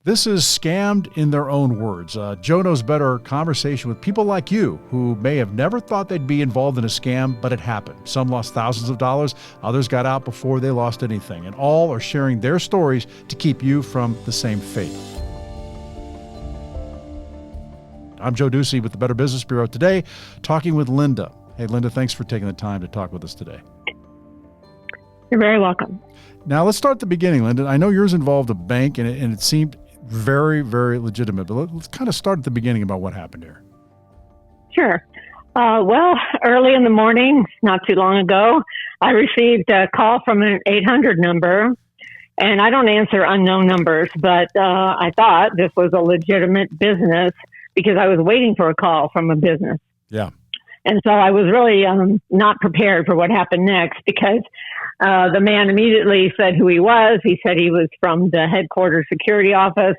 This is Scammed in Their Own Words. Joe Knows Better conversation with people like you who may have never thought they'd be involved in a scam, but it happened. Some lost thousands of dollars. Others got out before they lost anything. And all are sharing their stories to keep you from the same fate. I'm Joe Ducey with the Better Business Bureau today, talking with Linda. Hey, Linda, thanks for taking the time to talk with us today. You're very welcome. Now, let's start at the beginning, Linda. I know yours involved a bank, and it seemed very, very legitimate. But let's kind of start at the beginning about what happened here. Sure. Well, early in the morning, not too long ago, I received a call from an 800 number. And I don't answer unknown numbers, but I thought this was a legitimate business because I was waiting for a call from a business. Yeah. And so I was really not prepared for what happened next because the man immediately said who he was. He said he was from the headquarters security office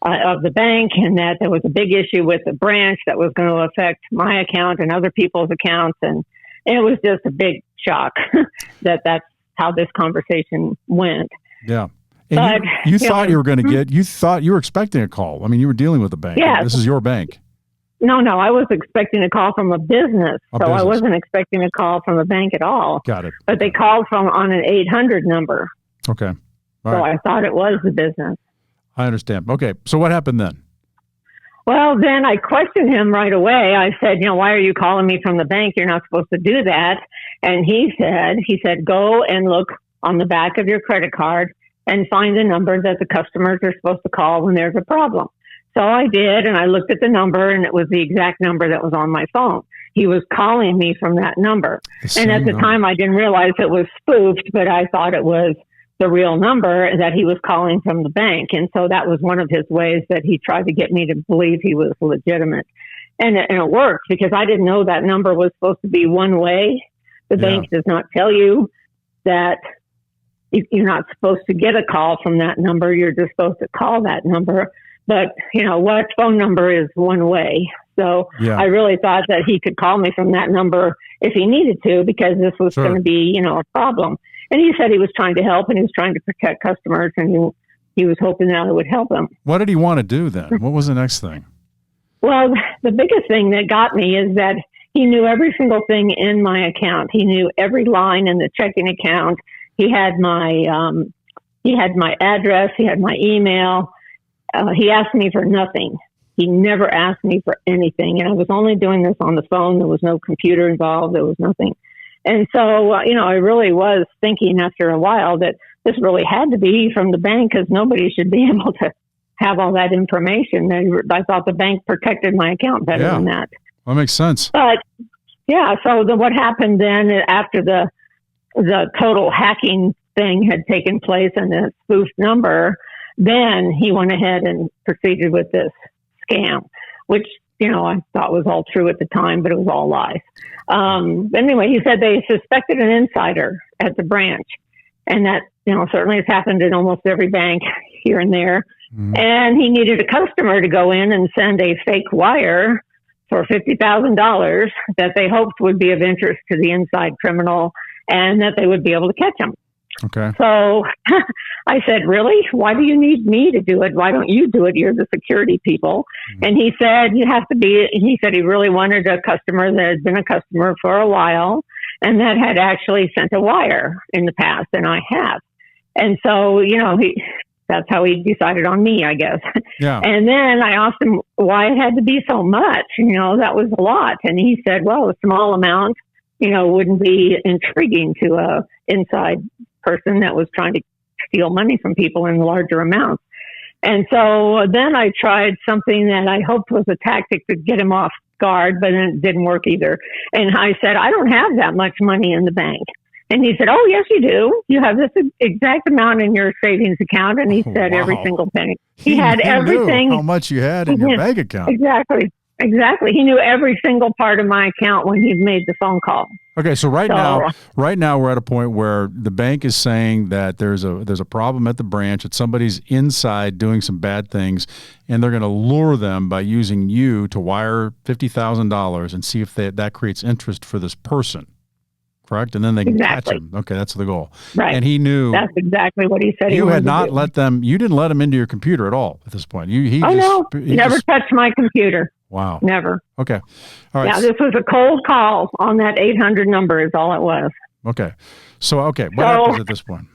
of the bank and that there was a big issue with the branch that was going to affect my account and other people's accounts. And it was just a big shock that that's how this conversation went. Yeah. And but, you thought you were going to get, you thought you were expecting a call. I mean, you were dealing with a bank. Yeah. This is your bank. No, I was expecting a call from a business. I wasn't expecting a call from a bank at all. Got it. But they called on an 800 number. Okay. All so right. I thought it was the business. I understand. Okay. So what happened then? Well, then I questioned him right away. I said, why are you calling me from the bank? You're not supposed to do that. And he said, go and look on the back of your credit card and find the number that the customers are supposed to call when there's a problem. So I did, and I looked at the number, and it was the exact number that was on my phone. He was calling me from that number. And at the time, I didn't realize it was spoofed, but I thought it was the real number that he was calling from the bank. And so that was one of his ways that he tried to get me to believe he was legitimate. And it worked because I didn't know that number was supposed to be one way. The bank does not tell you that you're not supposed to get a call from that number. You're just supposed to call that number. But, what phone number is one way. So I really thought that he could call me from that number if he needed to, because this was going to be, a problem. And he said he was trying to help and he was trying to protect customers and he was hoping that it would help him. What did he want to do then? What was the next thing? Well, the biggest thing that got me is that he knew every single thing in my account. He knew every line in the checking account. He had my address. He had my email. He asked me for nothing. He never asked me for anything. And I was only doing this on the phone. There was no computer involved. There was nothing. And so, I really was thinking after a while that this really had to be from the bank because nobody should be able to have all that information. I thought the bank protected my account better than that. That makes sense. But, so what happened then after the total hacking thing had taken place and the spoofed number, then he went ahead and proceeded with this scam, which, I thought was all true at the time, but it was all lies. Anyway, he said they suspected an insider at the branch. And that, certainly has happened in almost every bank here and there. Mm-hmm. And he needed a customer to go in and send a fake wire for $50,000 that they hoped would be of interest to the inside criminal and that they would be able to catch him. Okay. So I said, really? Why do you need me to do it? Why don't you do it? You're the security people. Mm-hmm. And he said, he said he really wanted a customer that had been a customer for a while and that had actually sent a wire in the past. And I have. And so, that's how he decided on me, I guess. Yeah. And then I asked him why it had to be so much. That was a lot. And he said, well, a small amount, wouldn't be intriguing to a inside person that was trying to steal money from people in larger amounts. And so then I tried something that I hoped was a tactic to get him off guard, but it didn't work either. And I said, I don't have that much money in the bank. And he said, oh, yes, you do. You have this exact amount in your savings account. And he said every single penny. He had everything. Knew how much you had in your bank account. Exactly. He knew every single part of my account when he made the phone call. Okay, so right now we're at a point where the bank is saying that there's a problem at the branch, that somebody's inside doing some bad things, and they're going to lure them by using you to wire $50,000 and see if that creates interest for this person. correct? And then they can catch Exactly. him. Okay, that's the goal. Right. And he knew That's exactly what he said. you he had not to do. let them. You didn't let him into your computer at all at this point. He never touched my computer. Wow. Never. Okay. All right. Yeah, this was a cold call on that 800 number is all it was. Okay. What happens at this point?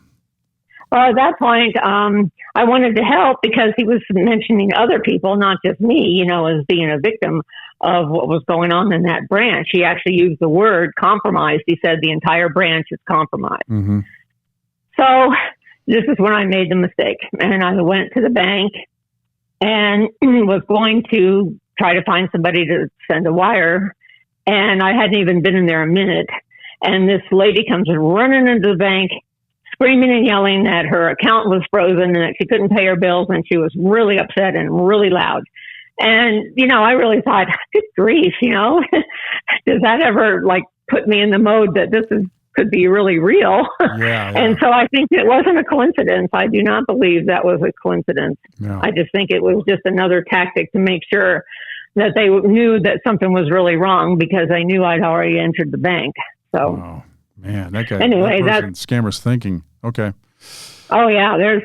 Well, at that point, I wanted to help because he was mentioning other people, not just me, as being a victim of what was going on in that branch. He actually used the word compromised. He said the entire branch is compromised. Mm-hmm. So this is when I made the mistake. And I went to the bank and was going to try to find somebody to send a wire. And I hadn't even been in there a minute. And this lady comes running into the bank, screaming and yelling that her account was frozen and that she couldn't pay her bills. And she was really upset and really loud. And, I really thought, good grief, does that ever put me in the mode that this could be really real? Yeah. And so I think it wasn't a coincidence. I do not believe that was a coincidence. No. I just think it was just another tactic to make sure that they knew that something was really wrong because they knew I'd already entered the bank. So, oh, man, that guy, anyway, that's scammer's thinking. Okay. Oh, yeah, there's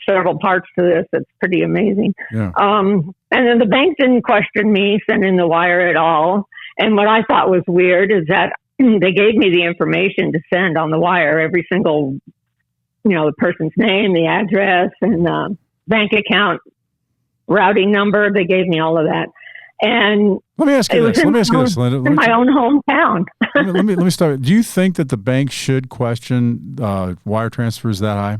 several parts to this. It's pretty amazing. Yeah. And then the bank didn't question me sending the wire at all. And what I thought was weird is that they gave me the information to send on the wire, every single, the person's name, the address, and the bank account routing number. They gave me all of that. And let me ask you this, Linda. In my own hometown. let me start. Do you think that the bank should question wire transfers that high?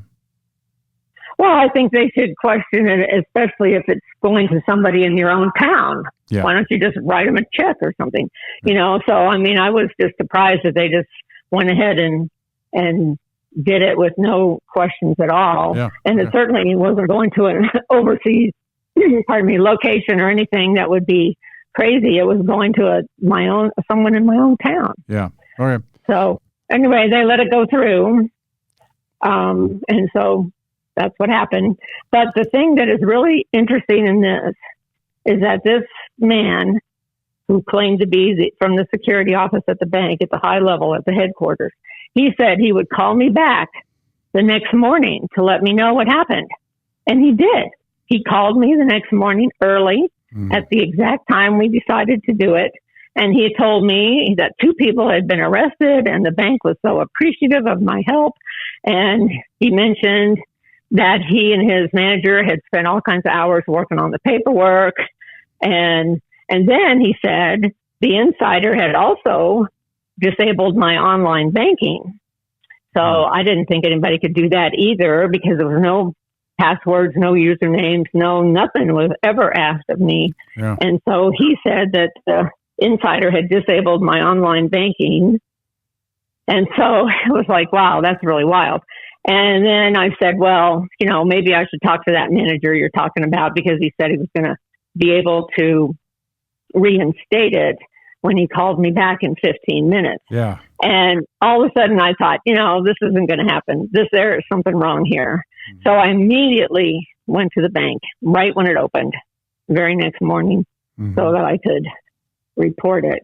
Well, I think they should question it, especially if it's going to somebody in your own town. Yeah. Why don't you just write them a check or something? So, I was just surprised that they just went ahead and did it with no questions at all. Yeah. And it certainly wasn't going to an overseas, location or anything that would be crazy. It was going to someone in my own town. Yeah. Okay. So anyway, they let it go through. And so that's what happened. But the thing that is really interesting in this is that this man who claimed to be from the security office at the bank at the high level at the headquarters, he said he would call me back the next morning to let me know what happened. And he did. He called me the next morning early at the exact time we decided to do it. And he told me that 2 people had been arrested and the bank was so appreciative of my help. And he mentioned that he and his manager had spent all kinds of hours working on the paperwork. And then he said the insider had also disabled my online banking. So I didn't think anybody could do that either because there was no passwords, no usernames, nothing was ever asked of me. Yeah. And so he said that the insider had disabled my online banking. And so it was like, wow, that's really wild. And then I said, well, maybe I should talk to that manager you're talking about because he said he was going to be able to reinstate it when he called me back in 15 minutes. Yeah. And all of a sudden I thought, this isn't going to happen. There is something wrong here. Mm-hmm. So I immediately went to the bank right when it opened, very next morning, so that I could report it.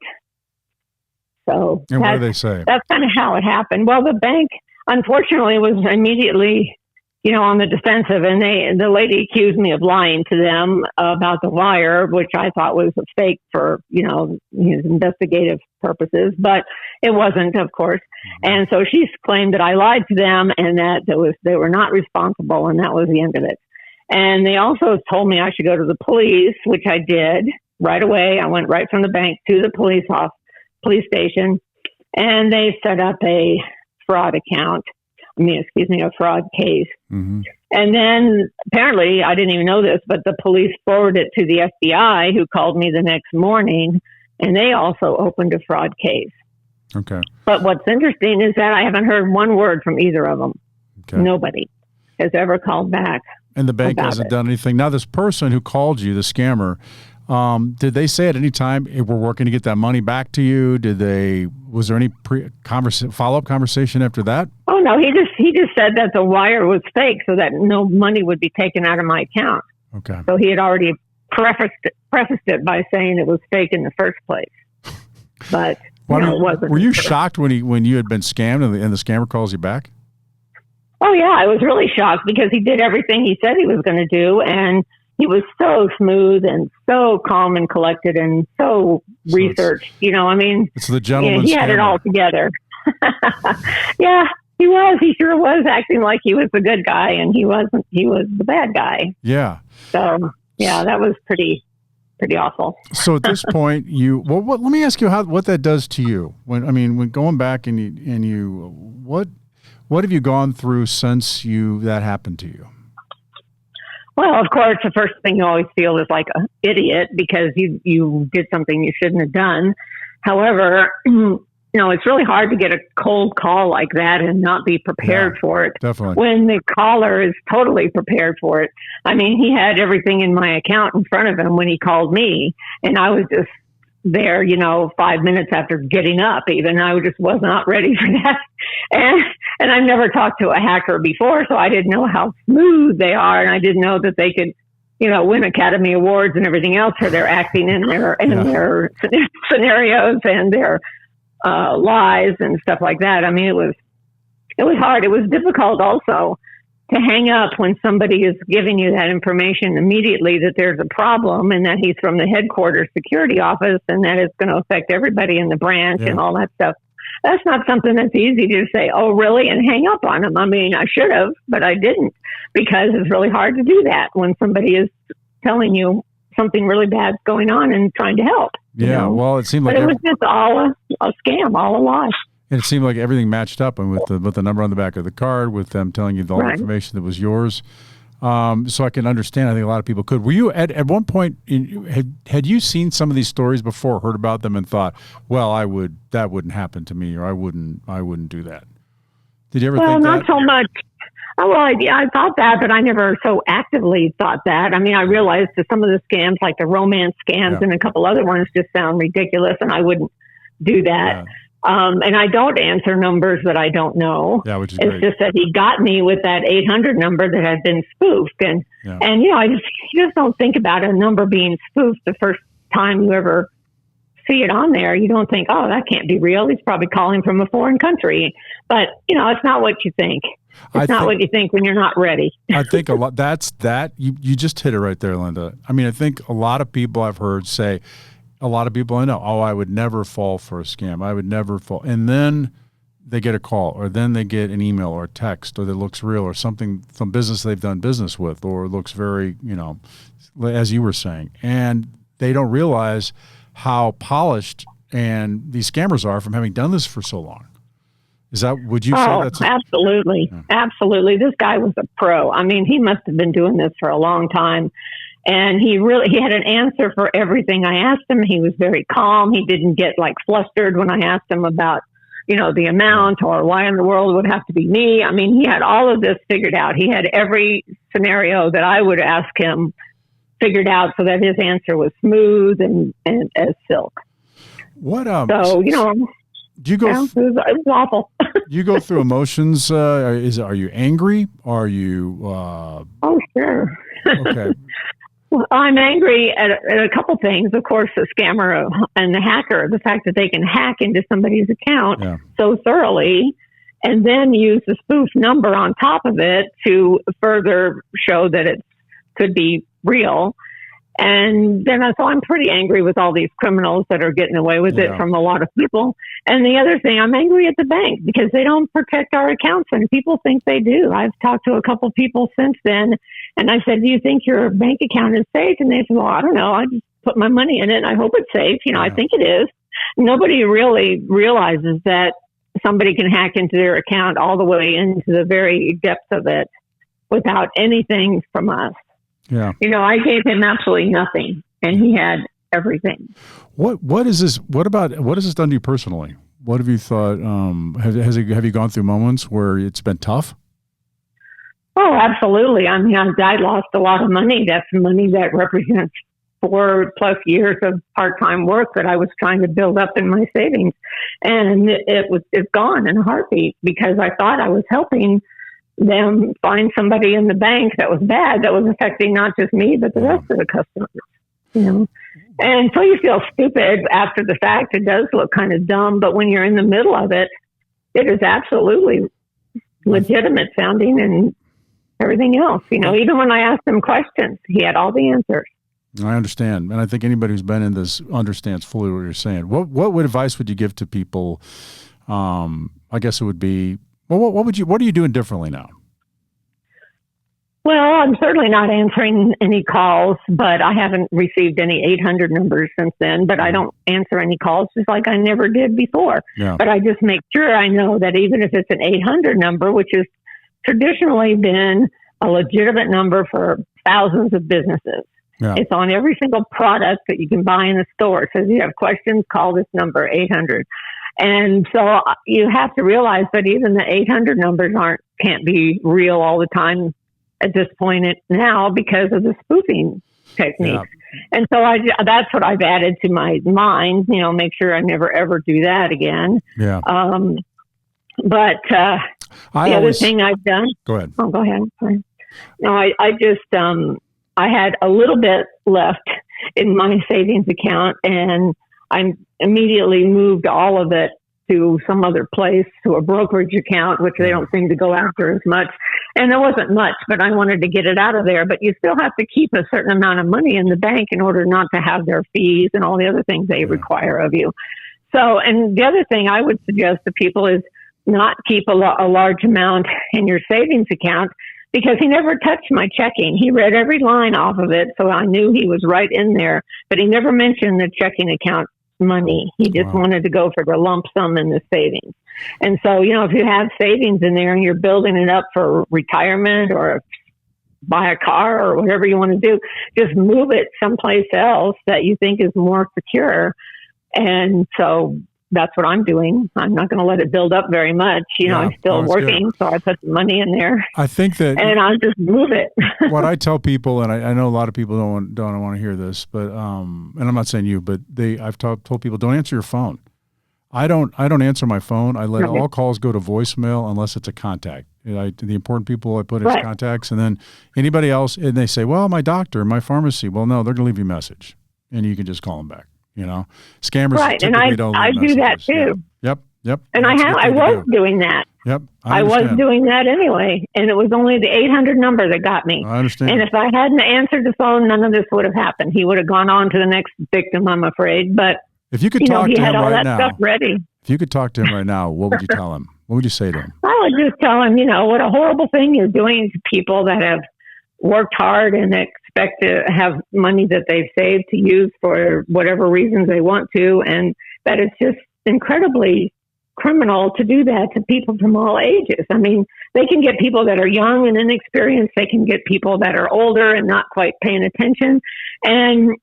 So and what did they say? That's kind of how it happened. Well, the bank, unfortunately, was immediately, on the defensive, and the lady accused me of lying to them about the wire, which I thought was a fake for, his investigative purposes, but it wasn't, of course. And so she claimed that I lied to them and that they were not responsible, and that was the end of it. And they also told me I should go to the police, which I did right away. I went right from the bank to the police station, and they set up a fraud a fraud case. Mm-hmm. And then apparently, I didn't even know this, but the police forwarded it to the FBI, who called me the next morning, and they also opened a fraud case. Okay. But what's interesting is that I haven't heard one word from either of them. Okay. Nobody has ever called back. And the bank hasn't done anything. Now, this person who called you, the scammer, did they say at any time, hey, we're working to get that money back to you? Was there any follow-up conversation after that? Oh, no. He just said that the wire was fake so that no money would be taken out of my account. Okay. So he had already prefaced it by saying it was fake in the first place. But Well, it wasn't. Were you shocked when you had been scammed and the scammer calls you back? Oh yeah, I was really shocked because he did everything he said he was going to do, and he was so smooth and so calm and collected and so researched. It's the gentleman's he had it scammer. all together. Yeah, he was. He sure was acting like he was the good guy, and he wasn't. He was the bad guy. Yeah. So yeah, that was pretty awful. So at this point, let me ask you what that does to you. When going back and you what have you gone through since that happened to you? Well, of course, the first thing you always feel is like an idiot because you did something you shouldn't have done. However, it's really hard to get a cold call like that and not be prepared for it. Definitely. When the caller is totally prepared for it. I mean, he had everything in my account in front of him when he called me, and I was just there, 5 minutes after getting up even. I just was not ready for that. And I've never talked to a hacker before, so I didn't know how smooth they are, and I didn't know that they could, win Academy Awards and everything else for their acting in their scenarios and their lies and stuff like that. I mean, it was hard. It was difficult also to hang up when somebody is giving you that information immediately that there's a problem and that he's from the headquarters security office and that it's going to affect everybody in the branch and all that stuff. That's not something that's easy to say, oh, really, and hang up on him. I mean, I should have, but I didn't, because it's really hard to do that when somebody is telling you something really bad's going on and trying to help. Yeah, well, it seemed like it was just all a scam, all a lie. And it seemed like everything matched up, and with the number on the back of the card, with them telling you all the information that was yours. So I can understand. I think a lot of people could. Were you at one point? Had you seen some of these stories before, heard about them, and thought, "Well, that wouldn't happen to me, or I wouldn't do that." Did you ever think that? Well, not so much. Well, I thought that, but I never so actively thought that. I mean, I realized that some of the scams, like the romance scams and a couple other ones, just sound ridiculous, and I wouldn't do that. Yeah. And I don't answer numbers that I don't know. Yeah, which is it's great. Just that he got me with that 800 number that had been spoofed. And you just don't think about a number being spoofed the first time you ever see it on there. You don't think, oh, that can't be real. He's probably calling from a foreign country. But, it's not what you think. It's not what you think when you're not ready. I think a lot, you just hit it right there, Linda. I mean, I think a lot of people I've heard say, a lot of people I know, oh, I would never fall for a scam. I would never fall. And then they get a call, or then they get an email or a text, or that looks real, or something, some business they've done business with, or looks very, as you were saying. And they don't realize how polished and these scammers are from having done this for so long. Would you say that's? Absolutely. Yeah. Absolutely. This guy was a pro. I mean, he must have been doing this for a long time. And he had an answer for everything I asked him. He was very calm. He didn't get flustered when I asked him about, the amount or why in the world it would have to be me. I mean, he had all of this figured out. He had every scenario that I would ask him figured out so that his answer was smooth and as silk. What, so, do you go? It was awful. You go through emotions. Are you angry? Are you? Oh, sure. Okay. Well, I'm angry at a couple things. Of course, the scammer and the hacker, the fact that they can hack into somebody's account so thoroughly and then use the spoof number on top of it to further show that it could be real. And then so I'm pretty angry with all these criminals that are getting away with it from a lot of people. And the other thing, I'm angry at the bank because they don't protect our accounts, and people think they do. I've talked to a couple people since then, and I said, do you think your bank account is safe? And they said, well, I don't know. I just put my money in it, and I hope it's safe. I think it is. Nobody really realizes that somebody can hack into their account all the way into the very depths of it without anything from us. Yeah. I gave him absolutely nothing, and he had everything. What has this done to you personally? What have you thought? Have you gone through moments where it's been tough? Oh, absolutely. I mean, I lost a lot of money. That's money that represents 4+ years of part-time work that I was trying to build up in my savings, and it's gone in a heartbeat because I thought I was helping them find somebody in the bank that was bad, that was affecting not just me, but the rest of the customers. And so you feel stupid after the fact. It does look kind of dumb, but when you're in the middle of it, it is absolutely legitimate sounding and everything else. Even when I asked him questions, he had all the answers. I understand. And I think anybody who's been in this understands fully what you're saying. What advice would you give to people? I guess it would be, what are you doing differently now? Well, I'm certainly not answering any calls, but I haven't received any 800 numbers since then, but I don't answer any calls just like I never did before. Yeah. But I just make sure I know that even if it's an 800 number, which has traditionally been a legitimate number for thousands of businesses, it's on every single product that you can buy in the store. It says, you have questions, call this number, 800. And so you have to realize that even the 800 numbers can't be real all the time at this point now because of the spoofing techniques. Yeah. And so that's what I've added to my mind, make sure I never, ever do that again. Yeah. But the other thing I've done. Go ahead. Oh, go ahead. Sorry. No, I just, I had a little bit left in my savings account and I immediately moved all of it to some other place, to a brokerage account, which they don't seem to go after as much. And there wasn't much, but I wanted to get it out of there. But you still have to keep a certain amount of money in the bank in order not to have their fees and all the other things they require of you. So, and the other thing I would suggest to people is not keep a large amount in your savings account, because he never touched my checking. He read every line off of it, so I knew he was right in there, but he never mentioned the checking account money. He just wanted to go for the lump sum in the savings. And so, if you have savings in there and you're building it up for retirement or buy a car or whatever you want to do, just move it someplace else that you think is more secure. And so that's what I'm doing. I'm not going to let it build up very much. I'm still working, so I put the money in there. I think that, and I'll just move it. What I tell people, and I know a lot of people don't want to hear this, but and I'm not saying you, but I've told people, don't answer your phone. I don't answer my phone. I let all calls go to voicemail unless it's a contact. The important people I put as contacts, and then anybody else, and they say, well, my doctor, my pharmacy. Well, no, they're going to leave you a message, and you can just call them back. Scammers typically don't leave I do that too. Yep. And I was doing that. Yep. I was doing that anyway, and it was only the 800 number that got me. I understand. And if I hadn't answered the phone, none of this would have happened. He would have gone on to the next victim, I'm afraid. But if you could talk to him right now, stuff ready. If you could talk to him right now, what would you tell him? What would you say to him? I would just tell him, what a horrible thing you're doing to people that have worked hard and expect to have money that they've saved to use for whatever reasons they want to, and that it's just incredibly criminal to do that to people from all ages. I mean, they can get people that are young and inexperienced. They can get people that are older and not quite paying attention. And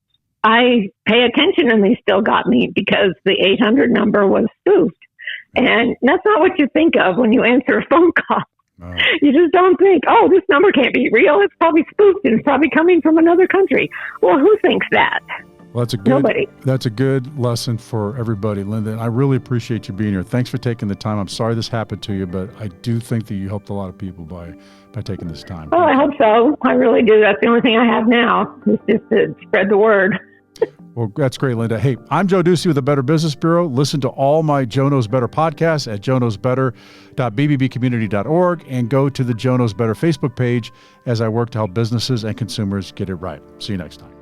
I pay attention, and they still got me because the 800 number was spoofed. And that's not what you think of when you answer a phone call. You just don't think, oh, this number can't be real. It's probably spoofed and it's probably coming from another country. Well, who thinks that? Well, Nobody. That's a good lesson for everybody, Linda. And I really appreciate you being here. Thanks for taking the time. I'm sorry this happened to you, but I do think that you helped a lot of people by taking this time. Oh, I hope so. I really do. That's the only thing I have now is just to spread the word. Well, that's great, Linda. Hey, I'm Joe Ducey with the Better Business Bureau. Listen to all my Joe Knows Better podcasts at joeknowsbetter.bbbcommunity.org and go to the Joe Knows Better Facebook page as I work to help businesses and consumers get it right. See you next time.